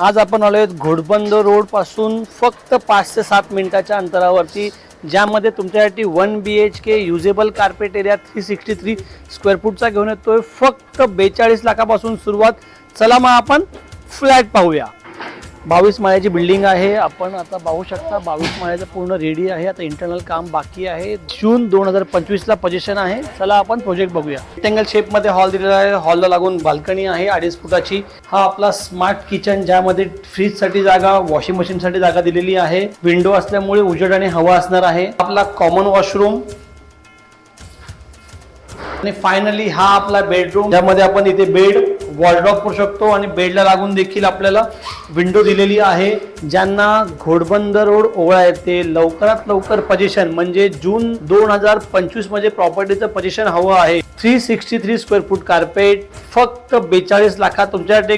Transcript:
आज आपण आलोय घोडबंद रोड पासून फक्त 5 ते 7 मिनिटाच्या अंतरावरती, ज्यामध्ये तुमच्यासाठी 1 BHK usable carpet area 363 square फूटचा घेऊन येतोय फक्त 42 लाखापासून सुरुवात। चला मग आपण फ्लॅट पाहूया। 22 माळ्याची बिल्डिंग आहे। आपण आता पाहू शकता 22 माळ्याचं पूर्ण रेडी आहे। आता इंटरनल काम बाकी आहे। जून 2025 ला पोझिशन आहे। चला आपण प्रोजेक्ट बघूया। रेक्टेंगल शेप मध्ये हॉल दिलेला आहे। हॉलला लागून बाल्कनी आहे 2.5 फुटाची। हा आपला स्मार्ट किचन, ज्यामध्ये फ्रीज साठी जागा, वॉशिंग मशीन साठी जागा दिलेली आहे। विंडो असल्यामुळे उजेड आणि हवा असणार आहे। आपला कॉमन वॉशरूम आणि फायनली हा आपला बेडरूम, ज्यामध्ये आपण इथे बेड, वॉर्डरोब करू शकतो आणि बेडला लागून देखील आपल्याला विंडो दिलेली आहे। ज्यांना घोडबंद रोड ओळा येते लवकरात लवकर पोझिशन म्हणजे जून 2025 मध्ये प्रॉपर्टीचं पोझिशन हवं आहे। 363 स्क्वेअर फूट कार्पेट फक्त 42 लाखात तुमच्यासाठी